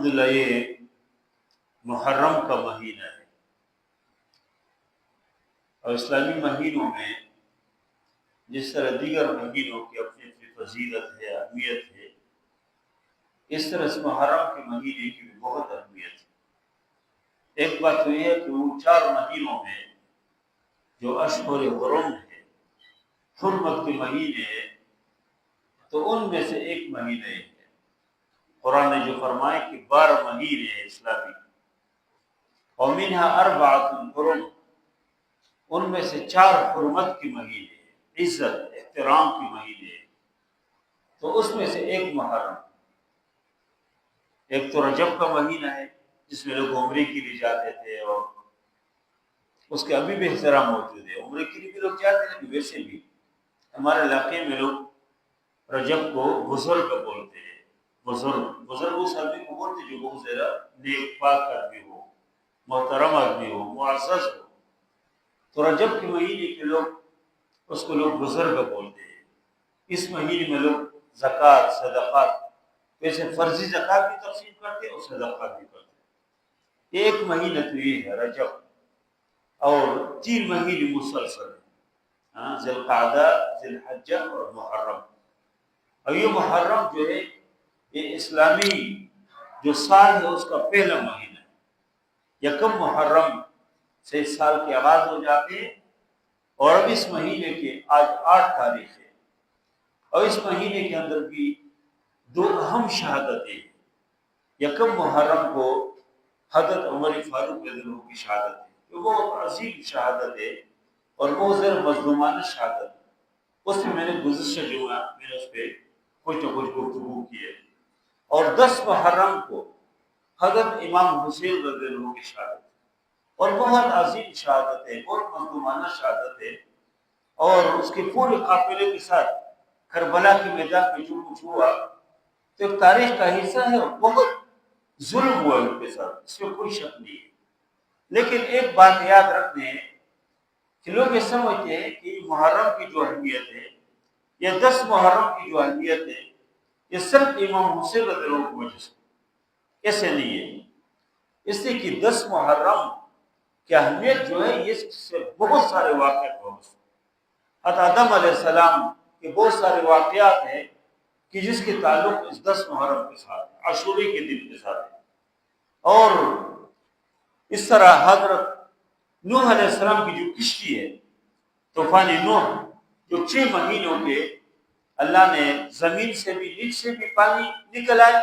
الحمدللہ یہ محرم کا مہینہ ہے، اور اسلامی مہینوں میں جس طرح دیگر مہینوں کی اپنی اپنی فضیلت ہے، اہمیت ہے، اس طرح اس محرم کے مہینے کی بھی بہت اہمیت ہے۔ ایک بات تو یہ ہے کہ وہ 4 مہینوں میں جو اشہر حرم ہے، حرمت کے مہینے ہیں، تو ان میں سے ایک مہینہ ہے۔ قرآن نے جو فرمایا کہ 12 مہینے ہیں اسلامی، اور منہا 4 حرم، ان میں سے 4 حرمت کے مہینے ہیں، عزت احترام کے مہینے ہیں، تو اس میں سے ایک محرم۔ ایک تو رجب کا مہینہ ہے جس میں لوگ عمرے کے لیے جاتے تھے، اور اس کے ابھی بھی احترام موجود ہے۔ عمرے کے لیے بھی لوگ جاتے ہیں، ویسے بھی ہمارے علاقے میں لوگ رجب کو بزرگ بولتے ہیں۔ بزرگ اس آدمی کو بولتے جو بہت زیادہ نیک پاک آدمی ہو، محترم آدمی ہو، معزز ہو، تو رجب کے مہینے کے لوگ اس کو لوگ بزرگ بولتے ہیں۔ اس مہینے میں لوگ زکوٰۃ، صدقات، ویسے فرضی زکوٰۃ بھی تقسیم کرتے اور صدقات بھی کرتے۔ ایک مہینہ تو یہ ہے رجب، اور 3 مہینے مسلسل ہیں، ذی القعدہ، ذی الحجہ اور محرم۔ اور یہ محرم جو ہے یہ اسلامی جو سال ہے اس کا پہلا مہینہ ہے۔ یکم محرم سے اس سال کے آغاز ہو جاتے ہیں، اور اب اس مہینے کے آج 8 تاریخ ہے، اور اس مہینے کے اندر بھی 2 اہم شہادتیں ہیں۔ یکم محرم کو حضرت عمر فاروق رضی اللہ عنہ کی شہادت ہے، جو بہت عظیم شہادت ہے اور بہت زیادہ مظلومانہ شہادت ہے۔ اس میں نے گزشتہ جمعہ میں نے اس پہ کچھ نہ کچھ گفتگو کی ہے۔ اور 10 محرم کو حضرت امام حسین رضی اللہ عنہ کی شہادت ہے، اور بہت عظیم شہادت ہے، بہت مظلومانہ شہادت ہے، اور اس کے پورے قافلے کے ساتھ کربلا کے میدان میں جو کچھ ہوا تو ایک تاریخ کا حصہ ہے، اور بہت ظلم ہوا ان کے ساتھ، اس میں کوئی شک نہیں ہے۔ لیکن ایک بات یاد رکھنے کہ لوگ یہ سمجھتے ہیں کہ محرم کی جو اہمیت ہے یا 10 محرم کی جو اہمیت ہے یہ صرف امام حسین رضی اللہ عنہ کی وجہ سے، ایسے نہیں ہے۔ اس لیے کہ 10 محرم کی اہمیت جو ہے یہ سے بہت سارے واقعات ہو، حضرت آدم علیہ السلام کے بہت سارے واقعات ہیں کہ جس کے تعلق اس 10 محرم کے ساتھ ہے، عاشورے کے دن کے ساتھ ہے۔ اور اس طرح حضرت نوح علیہ السلام کی جو کشتی ہے، طوفان نوح، جو 6 مہینوں کے اللہ نے زمین سے بھی نیچ سے بھی پانی نکل آئے،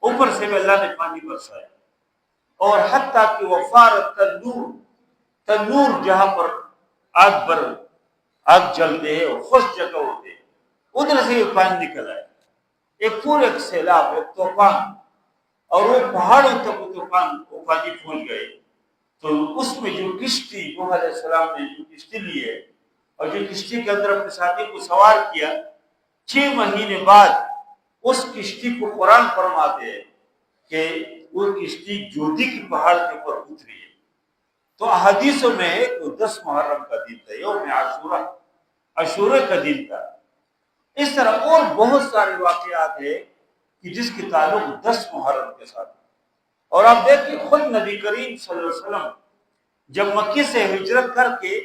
اوپر سے بھی اللہ نے پانی برسایا، اور حتیٰ کہ وفار تنور جہاں پر آگ جلتے ہیں اور خشک جگہ ہوتے ہیں، ادھر سے یہ پانی نکل آئے، ایک پورے سیلاب، ایک طوفان، اور وہ پہاڑوں تک وہ پانی پہنچ گئے۔ تو اس میں جو کشتی نوح علیہ السلام نے جو کشتی لی ہے، اور جو کشتی کے اندر اپنے ساتھی کو سوار کیا، 6 مہینے بعد اس کشتی کو قرآن فرماتے ہیں کہ وہ کشتی جودی کی پہاڑ کے اوپر اتری ہے۔ تو احادیثوں میں 10 محرم کا دن تھا، یوم عاشورہ، عاشورے کا دن تھا۔ اس طرح اور بہت سارے واقعات ہیں کہ جس کے تعلق 10 محرم کے ساتھ۔ اور آپ دیکھیں خود نبی کریم صلی اللہ علیہ وسلم جب مکے سے ہجرت کر کے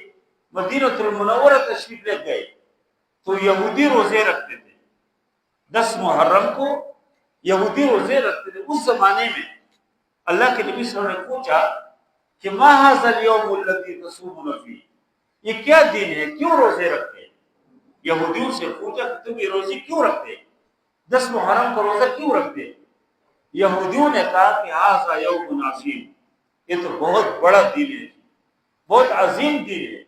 مدینہ المنورہ تشریف لے گئے تو یہودی روزے رکھتے تھے، 10 محرم کو یہودی روزے رکھتے تھے۔ اس زمانے میں اللہ کے نبی صلی اللہ علیہ وسلم نے پوچھا کہ ما ھذا الیوم الذی تصومون فیہ، یہ کیا دن ہے، کیوں روزے رکھتے ہیں؟ یہودیوں سے پوچھا کہ تم یہ روزے کیوں رکھتے ہیں، 10 محرم کا روزہ کیوں رکھتے ہیں؟ یہودیوں نے کہا کہ ھذا یوم عظیم، یہ تو بہت بڑا دن ہے، بہت عظیم دن ہے۔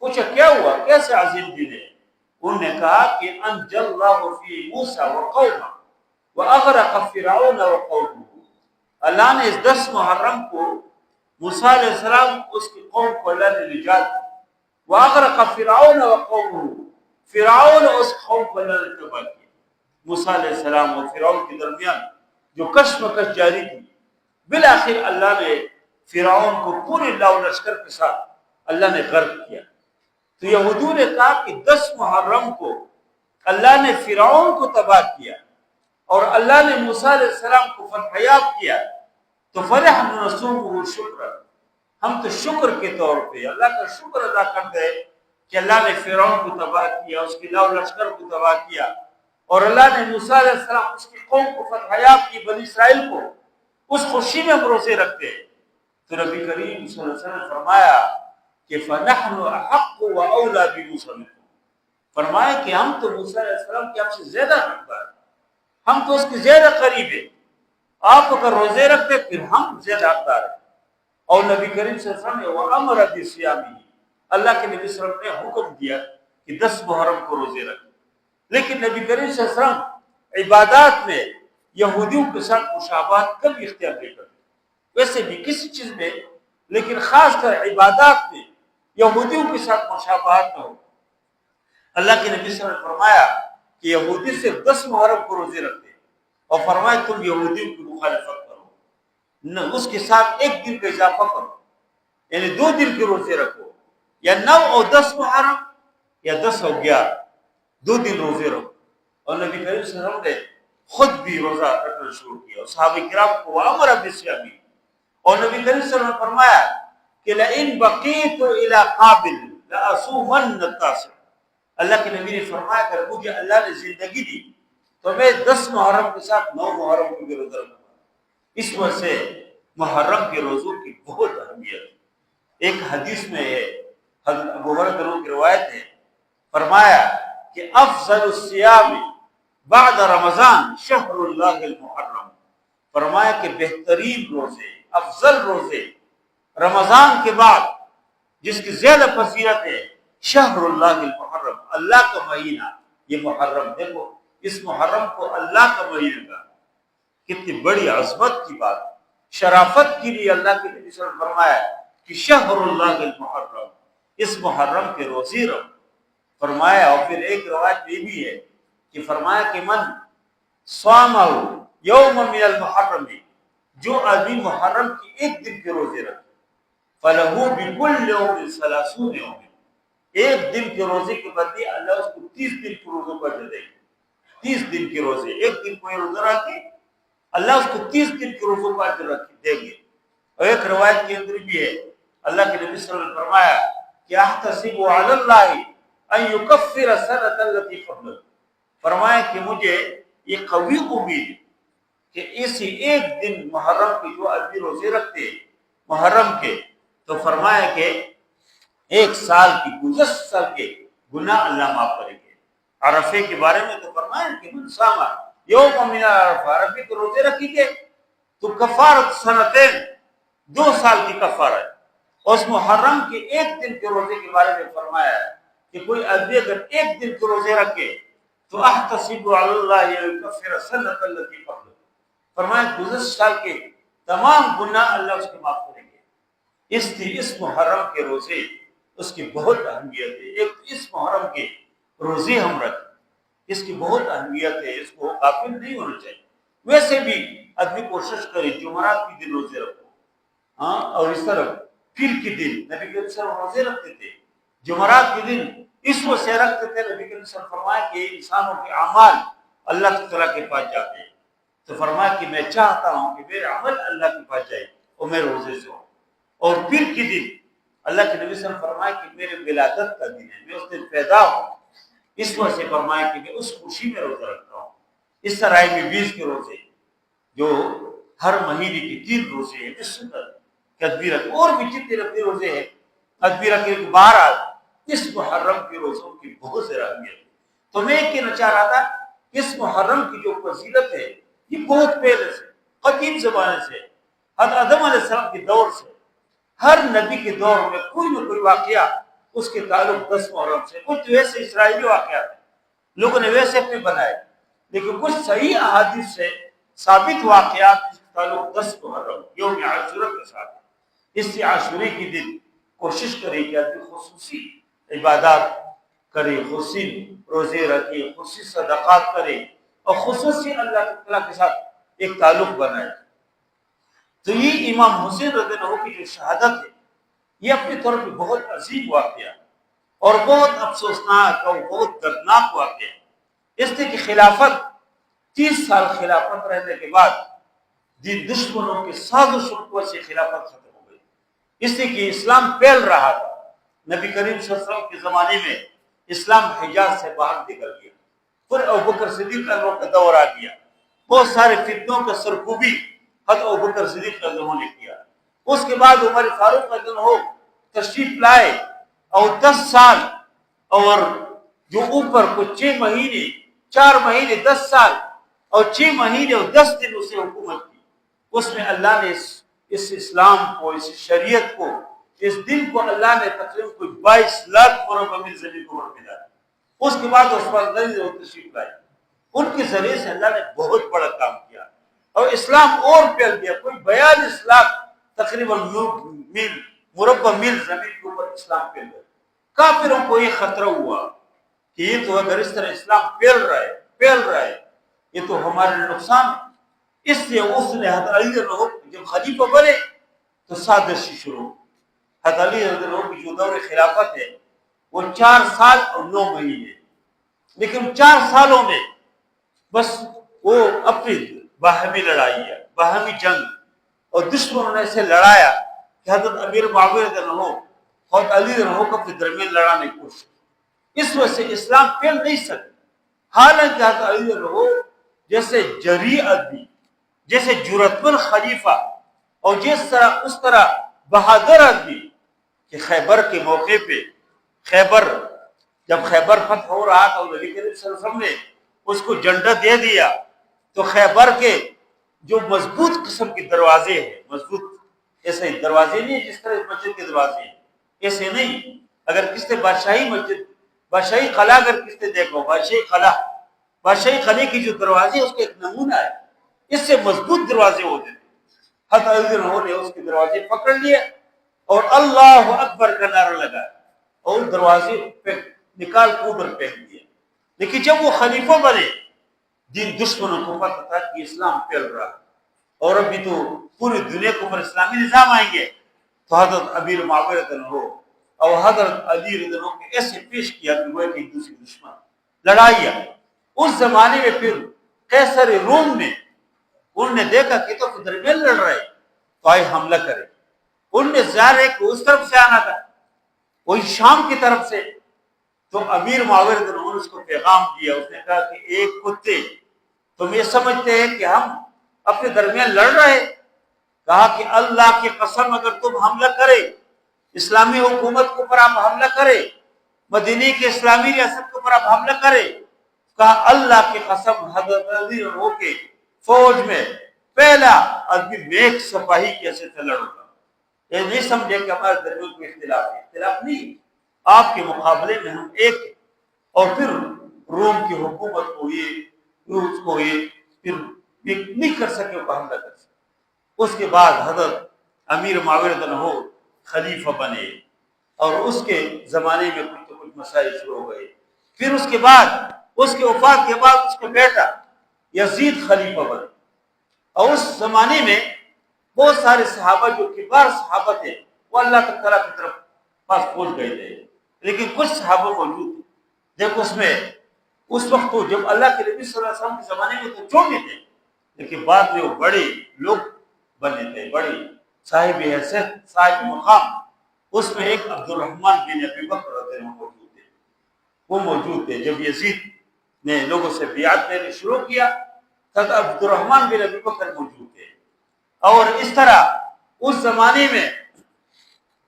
پوچھا کیا ہوا، کیسے عظیم دن ہے؟ انہوں نے کہا کہ انجى اللہ فی موسیٰ وقومہ واغرق فرعون وقومہ، اللہ نے اس 10 محرم کو موسیٰ علیہ السلام اس کی قوم کو اللہ نے نجات دی، واغرق فرعون وقومہ، فرعون اور اس قوم کو اللہ نے تباہ کیا۔ موسیٰ علیہ السلام اور فرعون کے درمیان جو کشمکش جاری تھی، بالآخر اللہ نے فرعون کو پورے لاؤ لشکر کے ساتھ اللہ نے غرق کیا۔ تو یہودیوں نے کہا کہ 10 محرم کو اللہ نے فرعون کو تباہ کیا، اور اللہ نے موسیٰ علیہ السلام کو فتح یاب کیا تو فَنَحْنُ نَصُومُهُ شُكْرًا، ہم تو شکر کے طور پہ اللہ کا شکر ادا کرتے ہیں کہ اللہ نے فرعون کو تباہ کیا، اس کے لاؤ لشکر کو تباہ کیا، اور اللہ نے موسیٰ علیہ السلام اس کی قوم کو فتح یاب کی، بنی اسرائیل کو، اس خوشی میں ہم روزے رکھتے ہیں۔ تو نبی کریم صلی اللہ علیہ وسلم نے فرمایا کہ فَنَحْنُ أَحَقُّ وَأَوْلَى بِمُوسَىٰ مِنكُم، فرمایا کہ ہم تو موسیٰ علیہ السلام کے آپ سے زیادہ حقدار ہیں، ہم تو اس کے زیادہ قریب ہیں، آپ اگر روزے رکھتے پھر ہم زیادہ حقدار ہیں۔ اور نبی کریم صلی اللہ علیہ وسلم نے وَأَمَرَ بِصِيَامِهِ، اللہ کے نبی صلی اللہ علیہ وسلم نے حکم دیا کہ 10 محرم کو روزے رکھیں، لیکن نبی کریم صلی اللہ علیہ وسلم عبادات میں یہودیوں کے ساتھ مشابہت کبھی اختیار نہیں کرتے، ویسے بھی کسی چیز میں، لیکن خاص کر عبادات میں یہودیوں کے ساتھ مشابہت نہ ہو۔ اللہ کے نبی صلی اللہ علیہ وسلم نے فرمایا کہ یہودی صرف 10 محرم کو روزے رکھتے ہیں، اور فرمایا تم یہودیوں کی مخالفت کرو، نہ اس کے ساتھ ایک دن کا اضافہ کرو، یعنی 2 دن کے روزے رکھو، یا 9 اور 10 محرم، یا 10 اور 11، 2 دن روزے رکھو۔ اور نبی کریم صلی اللہ علیہ وسلم نے خود بھی روزہ رکھنا شروع کیا، اور صحابہ کرام کو وَأَمَرَ بِالصِّيَامِ، اور نبی کریم صلی اللہ علیہ وسلم نے فرمایا کہ لَإِن بَقِيتُ إِلَىٰ قَابِلٍ لَأَصُومَنَّ التَّاسِعَ، اللہ کے نبی نے فرمایا کہ مجھے اللہ نے زندگی دی تو میں 10 محرم کے ساتھ 9 محرم کو بھی روزہ رکھوں گا۔ اس وجہ سے محرم کے روزوں کی بہت اہمیت ہے۔ ایک حدیث میں ہے، حضرت ابو ہریرہ کی روایت ہے، فرمایا کہ افضل الصیام بعد رمضان شہر اللہ المحرم، فرمایا کہ بہترین روزے، افضل روزے رمضان کے بعد جس کی زیادہ فضیلت ہے شہر اللہ المحرم، اللہ کا مہینہ، یہ محرم، دیکھو اس محرم کو اللہ کا مہینہ کا، کتنی بڑی عظمت کی بات، شرافت کے لیے اللہ کے نبی صلی اللہ علیہ وسلم نے فرمایا کہ شہر اللہ المحرم، اس محرم کے روزے رکھو، فرمایا۔ اور پھر ایک روایت یہ بھی ہے کہ فرمایا کہ من صامہ یوم من المحرم، جو آدمی محرم کی ایک دن کے روزے رکھے، فلہو بکل یوم 30 یوم، ایک دن کے روزے کے بدلے اللہ اس کو 30 دن کے روزوں پر دے گا۔ 30 دن کے روزے، ایک دن کوئی روزہ رکھے اللہ اس کو 30 دن کے روزوں پر دیں گے۔ اور ایک روایت کے اندر بھی ہے، اللہ کے نبی صلی اللہ علیہ وسلم نے فرمایا کہ احتسب علی اللہ ان یکفر السنۃ التي قبلہ، فرمایا کہ مجھے یہ قوی امید ہے کہ اسی ایک دن محرم کے جو آدمی روزے رکھتے ہیں محرم کے، تو فرمایا کہ 1 سال کی گزشتہ سال کے گناہ اللہ معاف کریں گے۔ عرفے کے بارے میں تو فرمایا کہ من صام یوم من عرفہ، عرفے کے روزے رکھیں گے تو کفارت سنتین، 2 سال کی کفارت۔ اور اس محرم کے ایک دن کے روزے کے بارے میں فرمایا کہ کوئی آدمی اگر ایک دن کے روزے رکھے تو احتسب علی اللہ یکفر السنۃ التي قبلہ، فرمایا گزشتہ سال کے تمام گناہ اللہ اس کے معاف کریں گے۔ اس محرم کے روزے اس کی بہت اہمیت ہے۔ ایک اس محرم کے روزے ہم رکھیں، اس کی بہت اہمیت ہے، اس کو غافل نہیں ہونا چاہیے۔ ویسے بھی آدمی کوشش کرے جمعرات کے دن روزے رکھو، ہاں، اور اس طرح پیر کے دن نبی کریم صلی اللہ علیہ وسلم روزے رکھتے تھے، جمعرات کے دن اس وجہ سے رکھتے تھے، نبی کریم صلی اللہ علیہ وسلم فرمایا کہ انسانوں کے اعمال اللہ تعالیٰ کے پاس جاتے ہیں، تو فرمایا کہ میں چاہتا ہوں کہ میرے عمل اللہ کے پاس جائے اور میں روزے سے ہوں۔ اور پیر کے دن اللہ کے نبی صلی اللہ علیہ وسلم فرمایا کہ میرے ولادت کا دن ہے، میں اس دن پیدا ہوں، اس وجہ سے فرمایا کہ میں اس خوشی میں روزہ رکھتا ہوں۔ اس طرح میں 20 کے روزے جو ہر مہینے کے 3 روزے ہیں، اس تدبیر اور بھی جتنے رکھتے روزے ہیں تدبیر کے بہرحال اس محرم کے روزوں کی بہت زیادہ اہمیت ہے۔ تو میں یہ کہنا چاہ رہا تھا کہ اس محرم کی جو فضیلت ہے یہ بہت پہلے سے، قدیم زمانے سے، حضرت آدم علیہ السلام کے دور سے، ہر نبی کے دور میں کوئی نہ کوئی واقعہ اس کے تعلق 10 محرم سے، کچھ ویسے اسرائیلی واقعات ہیں لوگوں نے ویسے اپنے بنائے، لیکن کچھ صحیح احادیث سے ثابت واقعات اس کے تعلق 10 محرم یوم عاشورہ کے ساتھ۔ اس سے عاشورے کے دن کوشش کرے کہ آدمی خصوصی عبادات کرے، خصوصی روزے رکھے، خصوصی صدقات کرے اور خصوصی اللہ تعالیٰ کے ساتھ ایک تعلق بنائے۔ تو یہ امام حسین رضی اللہ عنہ کی جو شہادت ہے یہ اپنے طور پہ بہت عظیم واقعہ اور بہت افسوسناک اور بہت دردناک واقعہ ہے۔ اس نے کہ خلافت 30 سال خلافت رہنے کے بعد جن دشمنوں کے سازش سے خلافت ختم ہو گئی، اس لیے کہ اسلام پھیل رہا تھا۔ نبی کریم صلی اللہ علیہ وسلم کے زمانے میں اسلام حجاز سے باہر نکل گیا، پھر ابوبکر صدیق کا دور آ گیا، بہت سارے فتنوں کا سرکوبی حضرت ابوبکر صدیق نے کیا۔ اس کے بعد عمر فاروق تشریف لائے اور 10 سال اور جو اوپر کو 6 مہینے 4 مہینے 10 سال اور 6 مہینے اور 10 دن اسے حکومت کی۔ اس میں اللہ نے اس اسلام کو، اس شریعت کو، اس دن کو اللہ نے تقریباً کوئی 22 لاکھ مربع میل زمین کو ملا۔ اس کے بعد عثمان غنی اور تشریف لائے، ان کے ذریعے سے اللہ نے بہت بڑا کام کیا اور اسلام اور پھیل گیا۔ کوئی 42 لاکھ تقریباً مربع میل زمین کے اوپر اسلام پھیل گیا۔ کافروں کو یہ خطرہ ہوا کہ یہ تو اگر اس طرح اسلام پھیل رہا ہے یہ تو ہمارے نقصان ہے۔ اس لیے اس نے حضرت علی رضی اللہ عنہ جب خلیفہ بنے تو سازشی شروع۔ حضرت علی رضی اللہ عنہ کی جو دور خلافت ہے وہ 4 سال اور 9 مہینے، لیکن 4 سالوں میں بس وہ اپنی باہمی لڑائی ہے، باہمی جنگ، اور دشمنوں نے اسے لڑایا کہ حضرت امیر معاویہ رضی اللہ عنہ اور علی رضی اللہ عنہ کو اپنے درمیان لڑانے کی کوشش۔ اس وجہ سے اسلام پھیل نہیں سکتا۔ حالانکہ حضرت علی رضی اللہ عنہ جیسے جری آدمی، جیسے جرأتمند خلیفہ اور اس طرح بہادر آدمی کہ خیبر کے موقع پہ جب خیبر فتح ہو رہا تھا نبی کریم صلی اللہ علیہ وسلم نے اس کو جھنڈا دے دیا تو خیبر کے جو مضبوط قسم کے دروازے ہیں، مضبوط ایسے دروازے نہیں جس طرح مسجد کے دروازے ہیں، ایسے نہیں۔ اگر کس نے بادشاہی قلعہ اگر کس نے دیکھو بادشاہی قلعے کی جو دروازے اس کا ایک نمونہ ہے، اس سے مضبوط دروازے ہوتے تھے۔ حضرت علی رضی اللہ عنہ نے اس کے دروازے پکڑ لیے اور اللہ اکبر کا نعرہ لگا اور دروازے پہ نکال کودر پھینک دیا۔ لیکن جب وہ خلیفہ بنے، جن دشمنوں کو پتہ تھا کہ اسلام پھیل رہا اور ابھی تو پوری دنیا کے اوپر اسلامی نظام آئیں گے، تو حضرت امیر معاویہ رضی اللہ عنہ اور حضرت علی رضی اللہ عنہ کو ایسے پیش کیا کہ وہ ایک دوسرے دشمن لڑائیاں۔ اس زمانے میں پھر قیصر روم نے انہوں نے دیکھا کہ تو درمیان لڑ رہے تو آئے حملہ کرے۔ ان نے ظاہر ہے کہ اس طرف سے آنا تھا، وہی شام کی طرف سے، تو امیر معاویہ رضی اللہ عنہ نے اس کو پیغام دیا۔ اس نے کہا کہ ایک کتے تم یہ سمجھتے ہیں کہ ہم اپنے درمیان لڑ رہے؟ کہا کہ اللہ کی قسم اگر تم حملہ کرے، اسلامی حکومت کے اوپر آپ حملہ کرے، مدینہ کے اسلامی ریاست کے اوپر آپ حملہ کرے، کہا اللہ کی قسم حضرت علی رضی کے فوج میں پہلا آدمی نیک سپاہی کیسے سے لڑوں گا۔ یہ نہیں سمجھے کہ ہمارے درمیان کوئی اختلاف نہیں، آپ کے مقابلے میں ہم ایک ہیں۔ اور پھر روم کی حکومت کو یہ پھر نہیں کر سکے، وہ حملہ کر سکے۔ اس کے بعد حضرت امیر معاویہ رضی اللہ عنہ خلیفہ بنے اور اس کے زمانے میں کچھ مسائل شروع ہو گئے۔ پھر اس کے بعد اس کے وفات کے بعد اس کا بیٹا یزید خلیفہ بنے، اور اس زمانے میں بہت سارے صحابہ جو کبار صحابہ تھے وہ اللہ تعالیٰ کی طرف پاس پہنچ گئے تھے، لیکن کچھ صحابہ موجود تھے۔ دیکھو اس وقت تو جب اللہ کے نبی صلی اللہ علیہ وسلم کے زمانے میں تو چھوٹے تھے، لیکن بعد میں وہ بڑے لوگ بنے تھے، بڑے صاحب حیثیت، صاحب مقام۔ اس میں ایک عبد الرحمن بن ابی بکر رضی اللہ عنہ موجود تھے۔ وہ موجود تھے جب یزید نے لوگوں سے بیعت لینے شروع کیا، تب عبد الرحمن بن ابی بکر موجود تھے۔ اور اس طرح اس زمانے میں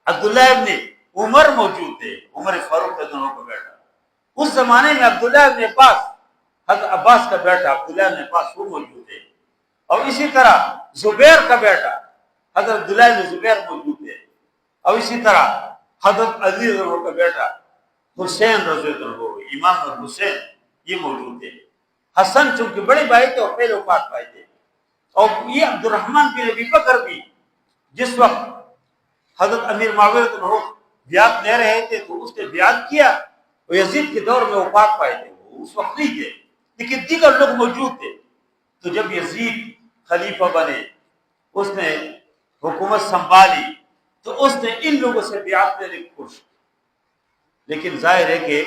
عبداللہ ابن عمر موجود تھے، عمر فاروق رضی اللہ عنہ کا بیٹا۔ اس زمانے میں عبداللہ ابن عباس، حضرت عباس کا بیٹا عبداللہ ابن عباس وہ موجود تھے۔ اور اسی طرح زبیر کا بیٹا حضرت عبداللہ ابن زبیر موجود تھے۔ اور اسی طرح حضرت علی رضی اللہ عنہ کا بیٹا حسین رضی اللہ عنہ، امام حسین، یہ موجود تھے۔ حسن چونکہ بڑے بھائی تھے اور پہلے وفات پائے تھے۔ اور یہ عبد الرحمن بن ابی بکر بھی جس وقت حضرت امیر معاویہ رضی اللہ عنہ بیعت لے رہے تھے تو اس نے بیعت کیا، اور یزید کے دور میں وفات پائے تھے، وہ اس وقت نہیں تھے، لیکن دیگر لوگ موجود تھے۔ تو جب یزید خلیفہ بنے، اس نے حکومت سنبھالی، تو اس نے ان لوگوں سے بیعت لینے کی کوشش، لیکن ظاہر ہے کہ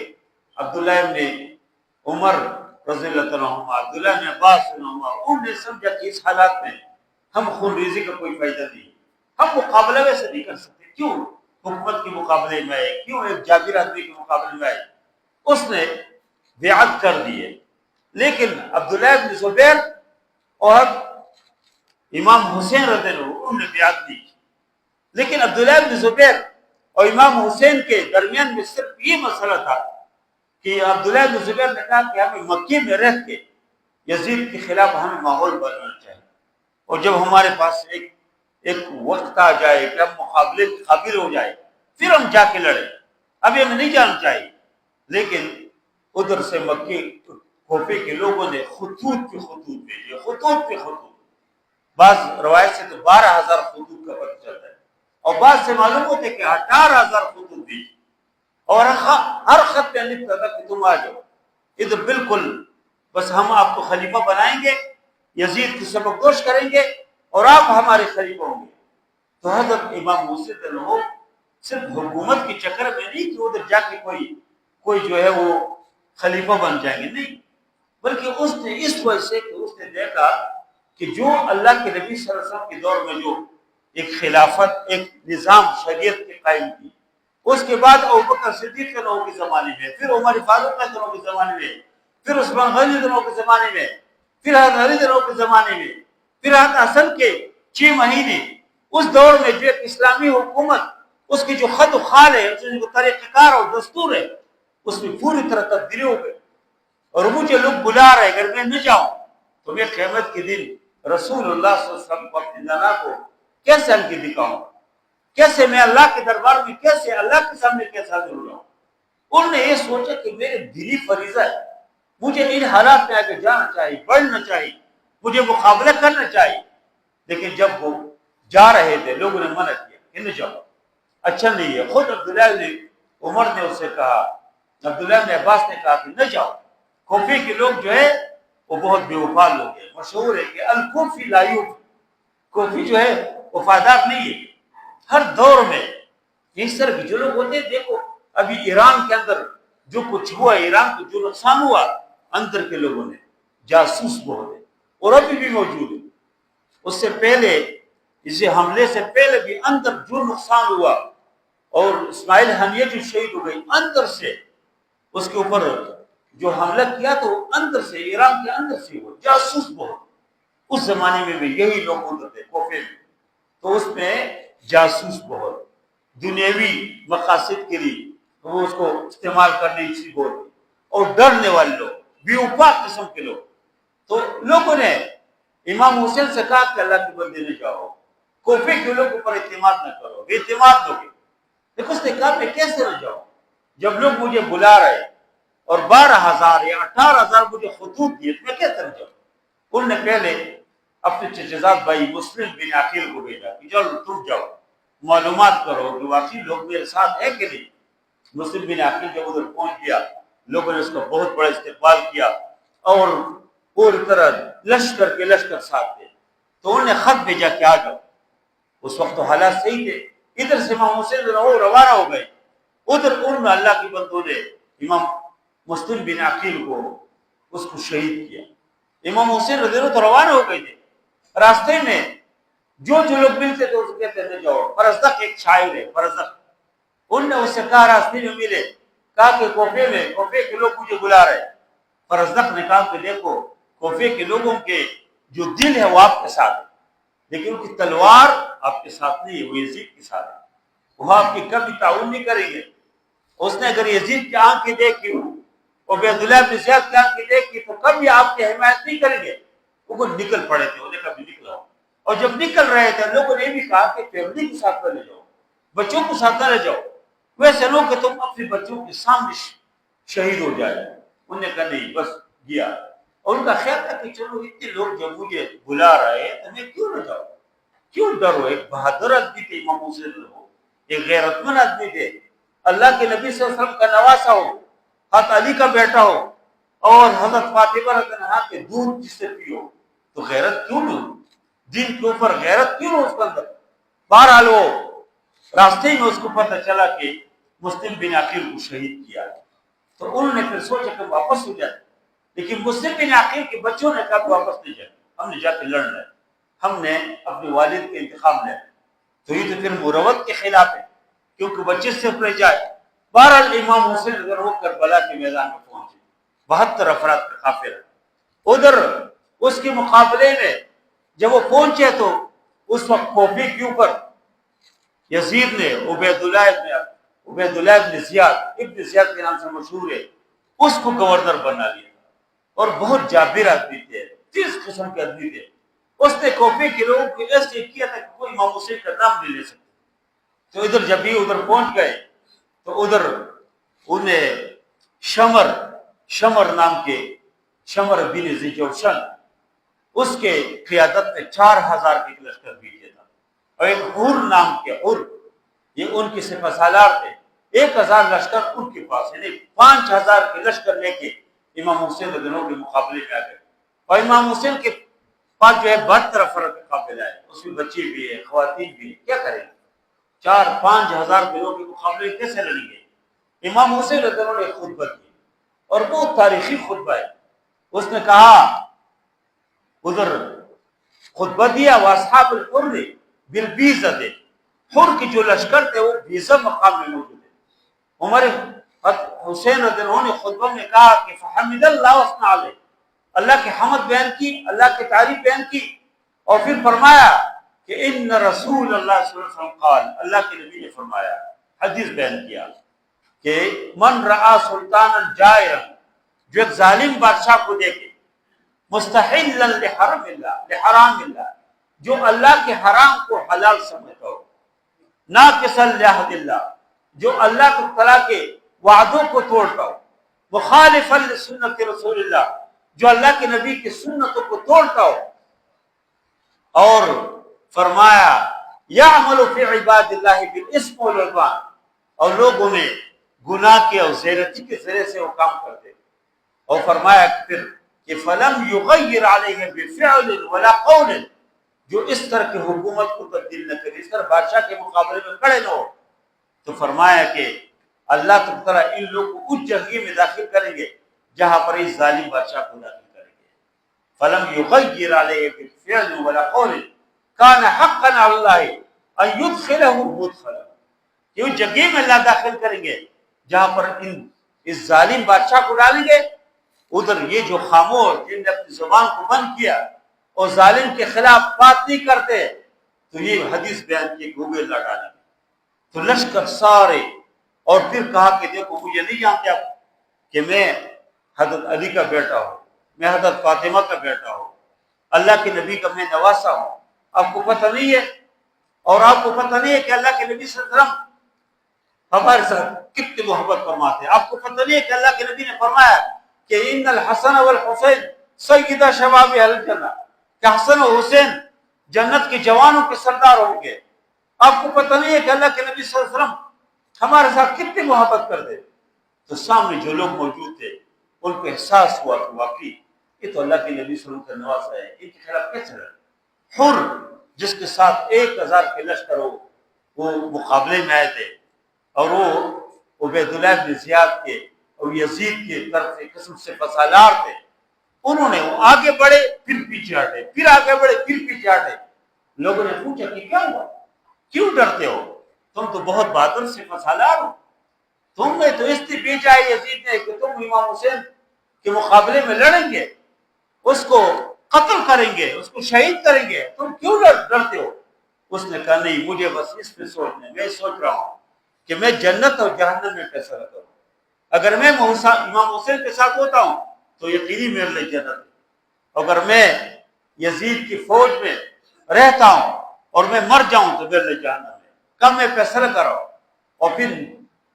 عبداللہ ابن عمر رضی اللہ عنہما، عبداللہ بن عباس عنہما، انہوں نے سمجھا کہ اس حالات میں ہم خون ریزی کا کوئی فائدہ نہیں، ہم مقابلہ ویسے نہیں کر سکتے، کیوں حکومت کے مقابلے میں آئے، کیوں ایک جابر آدمی کے مقابلے میں آئے، اس نے بیعت کر دی ہے۔ لیکن عبداللہ بن زبیر اور امام حسین رضی اللہ عنہ انہوں نے بیعت دی، لیکن عبداللہ بن زبیر اور امام حسین کے درمیان میں صرف یہ مسئلہ تھا کہ عبداللہ بن زبیر نے کہا کہ ہمیں مکے میں رہ کے یزید کے خلاف ہمیں ماحول بنانا چاہیے، اور جب ہمارے پاس ایک وقت آ جائے کہ ہم مقابلے کے قابل ہو جائے پھر ہم جا کے لڑیں، ابھی ہمیں نہیں جانا چاہیے۔ لیکن ادھر سے مکے کوفے کے لوگوں نے خطوط پہ خطوط بھیجے، خطوط پہ خطوط، بعض روایت سے تو 12,000 خطوط کا پتہ چلتا ہے، اور بعض سے معلوم ہوتا ہے کہ 18,000 خطوط بھیجے، اور ہر خط میں لکھتا تھا کہ تم آ جاؤ ادھر، بالکل بس ہم آپ کو خلیفہ بنائیں گے، یزید کی سبق دوش کریں گے اور آپ ہمارے خلیفہ ہوں گے۔ تو حضرت امام حسین صرف حکومت کے چکر میں نہیں کہ ادھر جا کے کوئی جو ہے وہ خلیفہ بن جائیں گے، نہیں، بلکہ اس نے اس وجہ سے کہ اس نے دیکھا کہ جو اللہ کے نبی صلی اللہ علیہ وسلم کے دور میں جو ایک خلافت، ایک نظام شریعت کے قائم کی، اس کے بعد ابوبکر صدیق کے لوگوں کے زمانے میں، پھر عمر فاروق کے لوگوں کے زمانے میں، پھر عثمان غنی کے لوگوں کے زمانے میں، پھر حضرت علی کے لوگوں کے زمانے میں، پھر حضرت حسن کے 6 مہینے، اس دور میں جو ایک اسلامی حکومت، اس کی جو خط و خال ہے، اس کی جو طریقہ کار اور دستور ہے، اس میں پوری طرح تبدیلی ہو گئی۔ اور مجھے لوگ بلا رہے اگر میں نہ جاؤں تو میں قیامت کے دن رسول اللہ صلی اللہ علیہ وسلم کو اپنی زنا کو کیسے ان کی دکھاؤں، کیسے میں اللہ کے دربار میں، کیسے اللہ کے سامنے کیسے حاضر ہو جاؤں۔ انہوں نے یہ سوچا کہ میرے دلی فریضہ ہے، مجھے ان حالات میں آگے جانا چاہیے، بڑھنا چاہیے، مجھے مقابلہ کرنا چاہیے۔ لیکن جب وہ جا رہے تھے لوگوں نے منع کیا کہ نہ جاؤ، اچھا نہیں ہے۔ خود عبداللہ نے عمر نے اسے کہا، عبداللہ نے عباس نے کہا کہ نہ جاؤ، کوفے کے لوگ جو ہے وہ بہت بے وفا لوگ ہیں، مشہور ہے کہ الکوفی لا یوفی، کوفی جو ہے وفادار نہیں ہے۔ ہر دور میں اس طرح کے جو لوگ ہوتے ہیں، دیکھو ابھی ایران کے اندر جو کچھ ہوا، ایران کو جو نقصان ہوا، اندر کے لوگوں نے جاسوس بہت ہے اور ابھی بھی موجود ہے۔ اس سے پہلے، اسے حملے سے پہلے بھی اندر جو نقصان ہوا، اور اسماعیل حنیہ جو شہید ہو گئی، اندر سے اس کے اوپر جو حملہ کیا تو اندر سے، ایران کے اندر سے ہوا، جاسوس بہت۔ اس زمانے میں بھی یہی لوگ ہوتے تھے کوفے میں، تو اس میں جاسوس بہت، دنیاوی مقاصد کے لیے وہ اس کو استعمال کرنے کی بہت، اور ڈرنے والے لوگ، بے وفا قسم کے لوگ۔ تو لوگوں نے امام حسین سے کہا کہ اللہ کے بندے نہ جاؤ، کوفے کے لوگوں پر اعتماد نہ کرو، بے اعتماد لوگ۔ لیکن اس نے کہا میں کیسے نہ جاؤں جب لوگ مجھے بلا رہے اور 12,000 یا 18,000 مجھے خطوط دیے، میں کیسے نہ جاؤں۔ انہوں نے پہلے اپنے چچزاد بھائی مسلم بن عقیل کو بھیجا کہ چلو تم جاؤ، معلومات کرو کہ واقعی لوگ میرے ساتھ ہے کہ نہیں۔ مسلم بن عقیل جب ادھر پہنچ گیا، لوگوں نے اس کا بہت بڑا استقبال کیا، اور پوری طرح لشکر ساتھ تھے، تو انہوں نے خط بھیجا کہ آ جاؤ۔ اس وقت تو حالات صحیح تھے، ادھر سے امام حسین روانہ ہو گئے، ادھر ان میں اللہ کی بندوں نے امام مسلم بن عقیل کو اس کو شہید کیا۔ امام حسین رضی اللہ عنہ تو روانہ ہو گئے تھے، راستے میں جو لوگ ملتے تھے اسے کہتے تھے جاؤ۔ فرزدق ایک شاعر ہے، فرزدق، ان نے اس سے کہا راستے میں ملے، کہا کہ کوفے کے لوگ مجھے بلا رہے۔ فرزدق نے کہا کہ دیکھو کوفے کے لوگوں کے جو دل ہے وہ آپ کے ساتھ ہے، لیکن ان کی تلوار آپ کے ساتھ نہیں ہے، وہ یزید کے ساتھ ہے، وہ آپ کی کبھی تعاون نہیں کریں گے۔ اس نے اگر یزید کی آنکھیں دیکھی اور عبداللہ بن زیاد کی آنکھیں دیکھی تو کبھی آپ کی حمایت نہیں کریں گے۔ وہ نکل پڑے تھے، انہیں کبھی نکلا، اور جب نکل رہے تھے لوگوں نے بھی کہا کہ فیملی کے ساتھ نہ لے جاؤ، بچوں کو ساتھ نہ لے جاؤ، ویسے لوگ کہ تم اپنے بچوں کے سامنے شہید ہو جائے۔ انہوں نے کہا نہیں، بس گیا، اور ان کا خیال تھا کہ چلو اتنے لوگ جب مجھے بلا رہے ہیں تو میں کیوں نہ جاؤں، کیوں ڈرو۔ ایک بہادر آدمی تھے امام حسین، ایک غیرت مند آدمی تھے، اللہ کے نبی صلی اللہ علیہ وسلم کا نواسا ہو، حضرت علی کا بیٹا ہو، اور حضرت فاطمہ رضی اللہ عنہا کے دودھ جس سے پیو، تو غیرت کیوں نہ ہو، دین کے اوپر غیرت کیوں نہ اس کے اندر۔ بہرحال وہ راستے میں اس کو پتہ چلا کہ مسلم بن عقیل کو شہید کیا، تو انہوں نے پھر سوچا کہ واپس ہو جائے، لیکن مسلم بن عقیل کے بچوں نے کہا کہ واپس نہیں جائے، ہم نے جا کے لڑنا ہے، ہم نے اپنے والد کے انتخاب لینا ہے۔ تو یہ تو پھر مروت کے خلاف ہے، کیونکہ بچے صرف رہ جائے۔ بہرحال امام حسین اگر وہ کربلا کے میدان میں پہنچے، 72 افراد کا قافلہ، ادھر اس کے مقابلے میں جب وہ پہنچے تو اس وقت کوفے کے اوپر یزید نے عبید اللہ ابن زیاد کے نام سے مشہور ہے، اس کو گورنر بنا لیا، اور بہت جابر آدمی تھے، 30 قسم کے آدمی تھے۔ اس نے کوفے کے لوگوں کو ایسے کیا تھا کہ کوئی امام حسین کا نام نہیں لے سکتے۔ تو ادھر جب یہ ادھر پہنچ گئے تو ادھر انہیں شمر نام کے، شمر بن ذیجوشن، اس کے قیادت میں 4000 کے لشکر بھیجے تھا، اور ایک حر نام کے حر، یہ ان کے سپہ سالار تھے، 1000 لشکر ان کے پاس، یعنی 5000 کے لشکر لے کے امام حسین رضی اللہ عنہ کے مقابلے میں آ گئے۔ اور امام حسین کے پاس جو ہے 72 افراد کا قافلہ ہے، اس میں بچے بھی ہیں، خواتین بھی ہیں، کیا کریں؟ 4-5 ہزار لوگوں کے مقابلے کیسے لڑیں گے؟ امام حسین رضی اللہ عنہ نے خطبہ کی، اور بہت تاریخی خطبہ ہے۔ اس نے کہا، ادھر خطبہ دیا، واصحاب الحر بالبیزہ، حر کے جو لشکر تھے وہ بیزہ مقام میں موجود ہے۔ عمر حسین رضی اللہ عنہ نے خطبہ میں کہا کہ فحمد اللہ وثنا علیہ، اللہ کی حمد بیان کی، اللہ کی تعریف بیان کی، اور پھر فرمایا کہ ان رسول اللہ صلی اللہ علیہ وسلم قال، اللہ کے نبی نے فرمایا، حدیث بیان کیا کہ من رعا سلطانا جائرا، جو ایک ظالم بادشاہ کو دیکھے، مستحلا لحرم اللہ، جو اللہ کے حرام کو حلال سمجھتا ہو، ناقصا لعہد اللہ، جو اللہ تعالیٰ کے وعدوں کو توڑتا ہو، مخالفا لسنت رسول اللہ، جو اللہ کے نبی کی سنتوں کو توڑتا ہو، اور فرمایا یعمل فی عباد اللہ بالاسم والعدوان، اور لوگوں میں گناہ کے اور زیرتی کے ذریعے سے وہ کام کرتے، اور فرمایا پھر کہ فلم یغیر علیہ بفعل ولا قول، جو اس طرح کی حکومت کو تبدیل نہ کرے، اس طرح بادشاہ کے مقابلے میں کھڑے نہ ہو، تو فرمایا کہ اللہ تعالیٰ ان لوگوں کو اس جگہ میں داخل کریں گے جہاں پر اس ظالم بادشاہ کو داخل کریں گے۔ فلم یغیر علیہ بفعل ولا قول کان حقا علی اللہ ان یدخلہ مدخلا، کہ اس جگہ میں اللہ داخل کریں گے جہاں پر اس ظالم بادشاہ کو ڈالیں گے۔ ادھر یہ جو خاموش، جن نے اپنی زبان کو بند کیا اور ظالم کے خلاف بات نہیں کرتے، تو یہ حدیث بیان کی کہ وہ اللہ ڈالیں گے۔ تو لشکر سارے، اور پھر کہا کہ دیکھو مجھے نہیں جانتے آپ کہ میں حضرت علی کا بیٹا ہوں، میں حضرت فاطمہ کا بیٹا ہوں، اللہ کے نبی کا میں نواسا ہوں، آپ کو پتہ نہیں ہے؟ اور آپ کو پتہ نہیں ہے کہ اللہ کے نبی صلی اللہ علیہ وسلم ہمارے ساتھ کتنی محبت فرماتے ہیں؟ آپ کو پتہ نہیں ہے کہ اللہ کے نبی نے فرمایا کہ ان الحسن والحسین سیدہ شباب اہل الجنہ، کہ حسن و حسین جنت کے جوانوں کے سردار ہوں گے۔ آپ کو پتہ نہیں ہے کہ اللہ کے نبی صلی اللہ علیہ وسلم ہمارے ساتھ کتنی محبت کرتے؟ تو سامنے جو لوگ موجود تھے ان کو احساس ہوا کہ واقعی یہ تو اللہ کے نبی صلی اللہ علیہ وسلم کا نواسا ہے، ان کے خلاف کیسے لڑیں؟ حر جس کے ساتھ 1000 کے لشکر ہو، وہ مقابلے میں آئے تھے، اور وہ عبید اللہ بن زیاد کے اور یزید کے طرف سے قسم سے فسالار تھے، انہوں نے وہ آگے بڑھے پھر پیچھے ہٹے، پھر آگے بڑھے پھر پیچھے ہٹے۔ لوگوں نے پوچھا کہ کیا ہوا، کیوں ڈرتے ہو؟ تم تو بہت بہادر سے فسالار ہو، تم نے تو اس لیے بھیجا ہے یزید نے کہ تم امام حسین کے مقابلے میں لڑیں گے، اس کو قتل کریں گے، اس کو شہید کریں گے، تم کیوں ڈرتے ہو؟ اس نے کہا نہیں، مجھے بس اس پہ سوچنا، میں سوچ رہا ہوں کہ میں جنت اور جہنم میں فیصلہ کروں۔ اگر میں امام حسین کے ساتھ ہوتا ہوں تو یقینی میرے لیے جنت ہے، اگر میں یزید کی فوج میں رہتا ہوں اور میں مر جاؤں تو میرے لیے جہنم ہے۔ کب میں فیصلہ کراؤں؟ اور پھر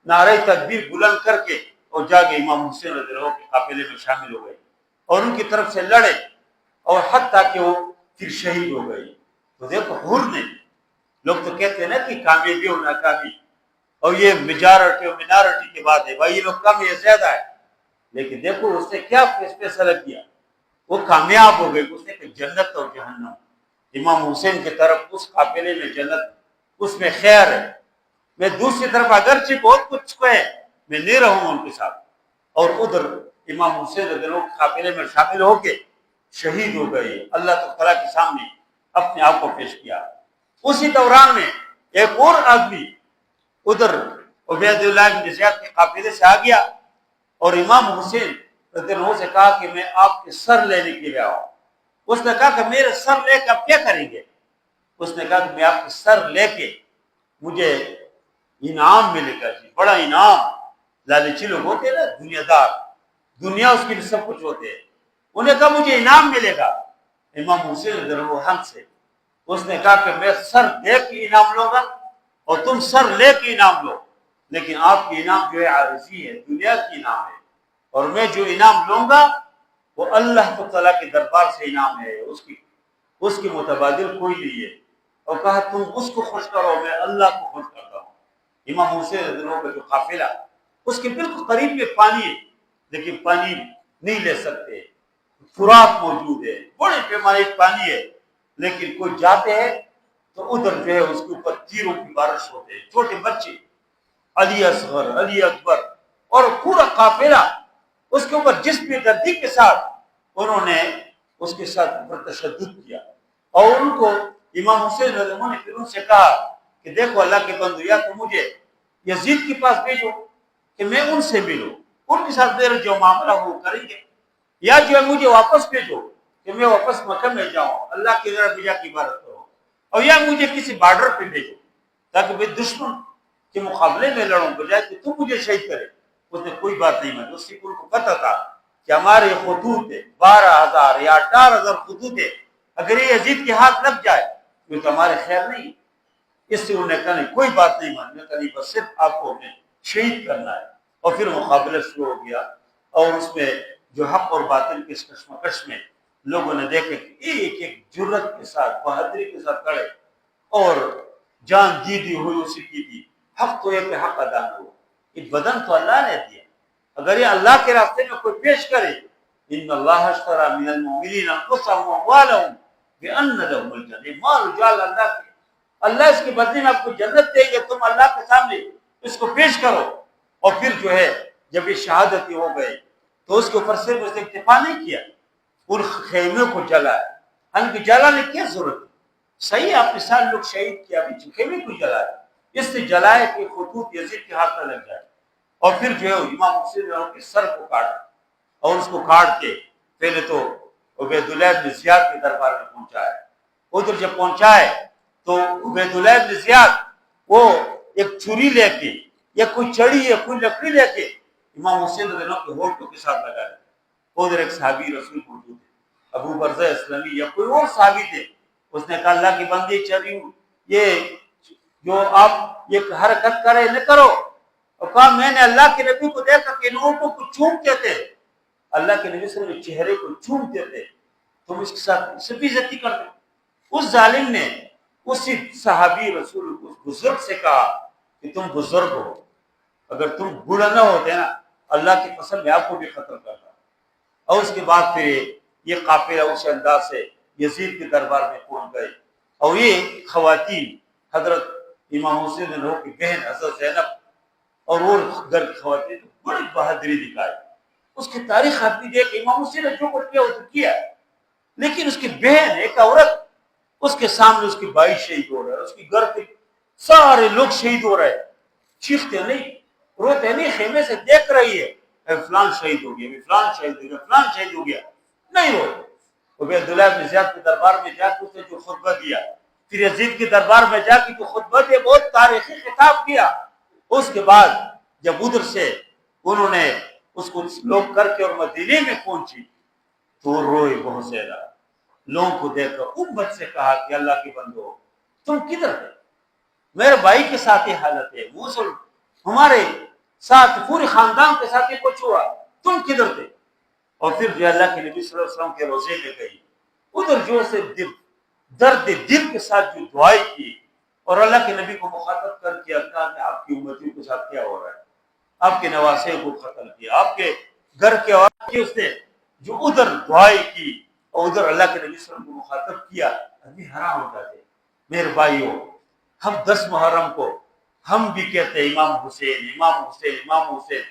نعرہ تکبیر بلند کر کے اور جا کے امام حسین رضی اللہ عنہ کے قافلے میں شامل ہو گئے اور ان کی طرف سے لڑے، اور حتیٰ کہ وہ پھر شہید ہو گئی۔ تو دیکھو حر نے، لوگ تو کہتے ہیں نا کہ کامیابی اور ناکامی، اور یہ میجارٹی اور مینارٹی کی بات ہے، بھائی یہ لوگ کم یا زیادہ ہے، لیکن دیکھو اس نے کیا فیصلہ کیا، وہ کامیاب ہو گئی۔ اس نے کہ جنت اور جہنم، امام حسین کی طرف اس قافلے میں جنت، اس میں خیر ہے، میں دوسری طرف اگرچہ بہت کچھ ہے میں نہیں رہوں گا ان کے ساتھ، اور ادھر امام حسین رضی اللہ عنہ کے قافلے میں شامل ہو کے شہید ہو گئے، اللہ تعالیٰ کے سامنے اپنے آپ کو پیش کیا۔ اسی دوران میں ایک اور آدمی ادھر عبید اللہ بن زیاد کے قافلے سے آ گیا اور امام حسین رضی اللہ عنہ سے کہا کہ میں آپ کے سر لینے کے لیے آؤں۔ اس نے کہا کہ میرے سر لے کے آپ کیا کریں گے؟ اس نے کہا کہ میں آپ کے سر لے کے مجھے انعام ملے گا، جی بڑا انعام۔ لالچی لوگ ہوتے ہیں نا، دنیا دار، دنیا اس کے لیے سب کچھ ہوتے ہیں، انہیں کہا مجھے انعام ملے گا امام حسین رضی اللہ عنہ سے۔ اس نے کہا کہ میں سر دے کے انعام لوں گا اور تم سر لے کے انعام لو، لیکن آپ کی انعام جو ہے عارضی ہے، دنیا کی انعام ہے، اور میں جو انعام لوں گا وہ اللہ تعالیٰ کے دربار سے انعام ہے، اس کی متبادل کوئی نہیں ہے۔ اور کہا تم اس کو خوش کرو، میں اللہ کو خوش کرتا ہوں۔ امام حسین رضی اللہ عنہ کا جو قافلہ، اس کے بالکل قریب میں پانی ہے، لیکن پانی نہیں لے سکتے، فرات موجود ہے، بڑے پیمانے پر پانی ہے، لیکن کوئی جاتے ہیں تو ادھر جو ہے اس کے اوپر تیروں کی بارش ہوتے ہیں، چھوٹے بچے، علی اصغر، علی اکبر، اور پورا قافلہ اس کے اوپر جس بھی دردی کے ساتھ انہوں نے اس کے ساتھ تشدد کیا۔ اور ان کو امام حسین رضی اللہ عنہ نے پھر ان سے کہا کہ دیکھو اللہ کے بندو، یا تو مجھے یزید کے پاس بھیجو کہ میں ان سے ملوں، ان کے ساتھ میرا جو معاملہ ہو وہ کریں گے، یا جو ہے مجھے واپس بھیجو کہ میں واپس مکہ میں جاؤں، اللہ کی طرف جا کے عبادت کروں، اور یا مجھے کسی بارڈر پہ بھیجو تاکہ میں دشمن کے مقابلے میں لڑوں، بجائے کہ تم مجھے شہید کرے۔ اس نے کوئی بات نہیں مانی، اس کو پتا تھا کہ ہمارے خطوط ہے 12,000 یا 18,000 خطوط ہے، اگر یہ یزید کے ہاتھ لگ جائے تو ہمارے خیر نہیں۔ اس سے انہوں نے کہا نہیں، کوئی بات نہیں مانی، میں کہا نہیں، بس صرف آپ کو ہمیں شہید کرنا ہے۔ اور پھر مقابلہ شروع ہو گیا، اور اس میں جو حق اور باطل کے اس کشمکش میں لوگوں نے دیکھا کہ ایک ایک جرت کے ساتھ، بہادری کے ساتھ کھڑے اور جان دی ہوئی اسی کی تھی۔ حق تو یہ کہ حق ادا نہ ہو، یہ بدن تو اللہ نے دیا، اگر یہ اللہ کے راستے میں کوئی پیش کرے، ان اللہ اشتری من المؤمنین انفسهم واموالهم بان لهم الجنہ، مال و جال اللہ کے، اللہ اس کے بدلے میں آپ کو جنت دے گے، تم اللہ کے سامنے اس کو پیش کرو۔ اور پھر جو ہے جب یہ شہادت ہو گئے تو اس کے اوپر صرف اس نے اکتفا نہیں کیا، ان خیمے کو جلائے۔ ہم کو جلانے کی ضرورت ہے؟ صحیح ہے، آپ نے سارے لوگ شہید کیا، ابھی خیمے کو جلائے، اس سے جلائے کہ خطوط یزید کے ہاتھ نہ لگ جائے۔ اور پھر جو ہے امام حسین کے سر کو کاٹا، اور اس کو کاٹ کے پہلے تو عبید اللہ بن زیاد کے دربار میں پہنچایا۔ ادھر جب پہنچائے تو عبید اللہ بن زیاد وہ ایک چھری لے کے یا کوئی چڑی یا کوئی لکڑی لے کے امام حسین رضی اللہ عنہ کے ہونٹوں کے ساتھ لگا رہے۔ ادھر ایک صحابی رسول موجود ہے، ابو برزہ اسلمی یا کوئی اور صحابی تھے، اس نے کہا اللہ کی بندی چلی، یہ جو آپ یہ حرکت کرے نہ کرو۔ اور کہا میں نے اللہ کے نبی کو دیکھا کہ ان ہونٹوں کو چومتے تھے، اللہ کے نبی صلی اللہ علیہ وسلم چہرے کو چومتے تھے، تم اس کے ساتھ سبھی عزتی کرتے۔ اس ظالم نے اسی صحابی رسول کو بزرگ سے کہا کہ تم بزرگ ہو، اگر تم بوڑھا نہ ہوتے نا اللہ کی قسم میں آپ کو بھی قتل کرتا۔ اور اس کے بعد پھر یہ قافلہ اس انداز سے یزید کے دربار میں پہنچ گئے، اور یہ خواتین حضرت امام حسین کی بہن حضرت زینب اور وہ گھر کی خواتین بڑی بہادری دکھائی۔ اس کی تاریخ آپ بھی دیکھ، امام حسین نے جو کچھ کیا وہ تو کیا، لیکن اس کی بہن ایک عورت، اس کے سامنے اس کی بھائی شہید ہو رہا ہے، اس کی گھر کے سارے لوگ شہید ہو رہے ہیں، چیختے نہیں، روتے نہیں، خیمے سے دیکھ رہی ہے فلان شہید ہو گیا، فلان شہید ہو گیا، فلان شہید ہو گیا، نہیں رو۔ عبید اللہ بن زیاد کے دربار میں جا کے اس نے جو خطبہ دیا، پھر یزید کے دربار میں جا کے جو خطبہ دیا، بہت تاریخی خطاب کیا۔ اس کے بعد جب ادھر سے انہوں نے اس کو لوگ کر کے اور مدینے میں پہنچی تو روئے بہت زیادہ، لوگوں کو دیکھ کر امت سے کہا کہ اللہ کے بندو تم کدھر تھے؟ میرے بھائی کے ساتھ یہ حالت ہے، موصل ہمارے ساتھ پورے خاندان کے ساتھ یہ کچھ ہوا، تم کدھر تھے؟ اور پھر جو اللہ کے نبی صلی اللہ علیہ وسلم کے روزے میں گئی، ادھر جو سے درد دل کے ساتھ جو دعائیں کی، اور اللہ کے نبی کو مخاطب کر کے کہا کہ آپ کی امتیوں کے ساتھ کیا ہو رہا ہے، آپ کے نواسے کو قتل کیا، آپ کے گھر کے عورت کی اس نے جو ادھر دعائیں کی اور ادھر اللہ کے نبی صلی اللہ علیہ وسلم کو مخاطب کیا، ابھی حرام ہو جاتے۔ میرے بھائیوں، ہم 10 محرم کو ہم بھی کہتے ہیں امام حسین، امام حسین، امام حسین،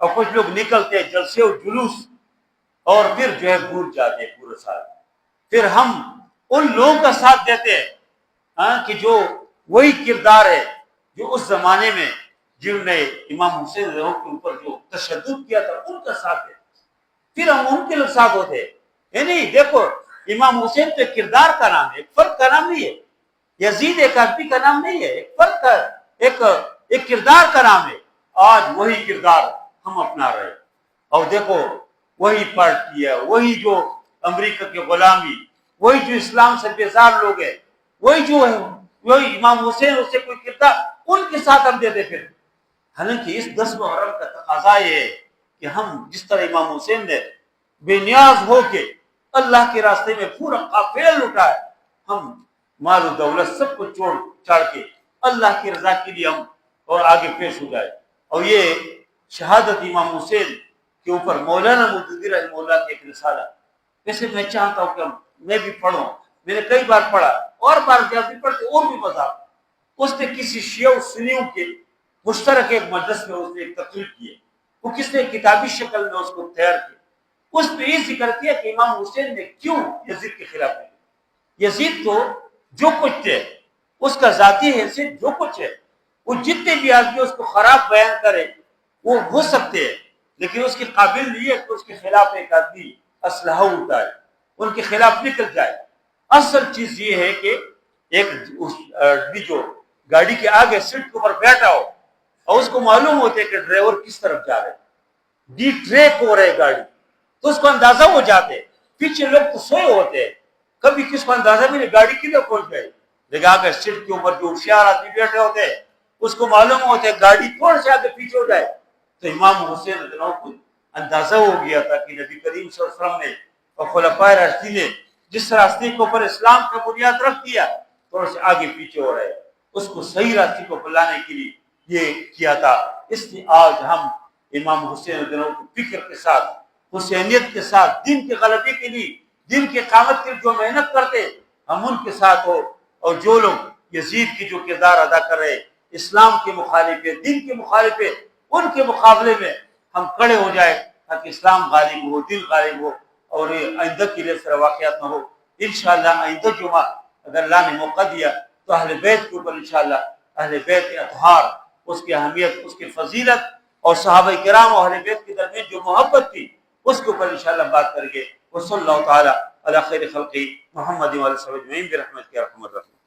اور کچھ لوگ نکلتے جلسے اور جلوس اور پھر جو ہے بھول جاتے پورے سال. پھر ہم ان لوگوں کا ساتھ دیتے ہیں کہ جو وہی کردار ہے جو اس زمانے میں جنہوں نے امام حسین کے اوپر جو تشدد کیا تھا ان کا ساتھ ہے. پھر ہم ان کے ساتھ ہوتے ہیں. نہیں دیکھو امام حسین تو ایک کردار کا نام ہے, ایک فرد کا نام نہیں ہے. یزید ایک آدمی کا نام نہیں ہے, ایک فرد کا ایک کردار کا نام ہے. آج وہی کردار ہم اپنا رہے. اور دیکھو وہی پارٹی ہے, وہی جو امریکہ کے غلامی, وہی جو اسلام سے بیزار لوگ ہیں, وہی امام حسین اس سے کوئی کردار ان کے ساتھ ہم دیتے پھر. حالانکہ اس 10 محرم کا تقاضا یہ ہے کہ ہم جس طرح امام حسین نے بے نیاز ہو کے اللہ کے راستے میں پورا قافلہ لوٹا ہے, ہم مال و دولت سب کو چھاڑ کے اللہ کی رضا کے لیے ہم اور آگے پیش ہو جائے. اور یہ شہادت امام حسین کے اوپر مولانا مودودی رحمہ اللہ کی ایک رسالہ, ویسے میں چاہتا ہوں کہ میں بھی پڑھوں, میں نے کئی بار پڑھا اور بار جب بھی پڑھتے اور بھی مزہ. اس نے کسی شیعہ و سنیوں کے مشترک ایک مجلس میں اس نے ایک تقریر کی ہے, وہ کس نے کتابی شکل میں اس کو تیار کیا. اس میں یہ ذکر کیا کہ امام حسین نے کیوں یزید کے خلاف ہے. یزید تو جو کچھ ہے اس کا ذاتی حیثیت جو کچھ ہے, وہ جتنے بھی آدمی اس کو خراب بیان کرے وہ ہو سکتے ہیں, لیکن اس کے قابل نہیں ہے کہ اس کے خلاف ایک آدمی اسلحہ اٹھائے, ان کے خلاف نکل جائے. اصل چیز یہ ہے کہ ایک آدمی جو گاڑی کے آگے سیٹ کے اوپر بیٹھا ہو اور اس کو معلوم ہوتا ہے کہ ڈرائیور کس طرف جا رہے, ڈی ٹریک ہو رہے گاڑی, تو اس کو اندازہ ہو جاتے. پیچھے لوگ تو سوئے ہوتے ہیں, کبھی کس کو اندازہ بھی نہیں گاڑی کدھر پہنچ گئی, لیکن آگے سیٹ کے اوپر جو ہوشیار آدمی بیٹھے ہوتے ہیں اس کو معلوم ہوتا ہے گاڑی تھوڑا سے آگے پیچھے ہو جائے. تو امام حسین کو اندازہ ہو گیا تھا کہ نبی کریم صلی اللہ علیہ وسلم نے اور خلفائے راشدین نے جس راستے کے اوپر اسلام کا بنیاد رکھ دیا تھوڑا سے آگے پیچھے ہو رہے, اس کو صحیح راستے کو بلانے کے لیے یہ کیا تھا. اس لیے آج ہم امام حسین کو فکر کے ساتھ, حسینیت کے ساتھ, دین کے غلبے کے لیے, دین کے قامت کے جو محنت کرتے ہم ان کے ساتھ ہو, اور جو لوگ یزید کی جو کردار ادا کر رہے اسلام کے مخالف ہے, دین کے مخالف ہے, ان کے مقابلے میں ہم کھڑے ہو جائے تاکہ اسلام غالب ہو, دین غالب ہو, اور یہ آئندہ کے لیے سر واقعات نہ ہو. انشاءاللہ آئندہ جمعہ اگر اللہ نے موقع دیا تو اہل بیت کے اوپر انشاءاللہ اہل بیت کے اطہار, اس کی اہمیت, اس کی فضیلت, اور صحابہ کرام اور اہل بیت کے درمیان جو محبت تھی اس کے اوپر انشاءاللہ بات کریں گے. وصلی اللہ تعالی علی خیر خلقی محمد و علیہ وسلم برحمتک یا ارحم الراحمین.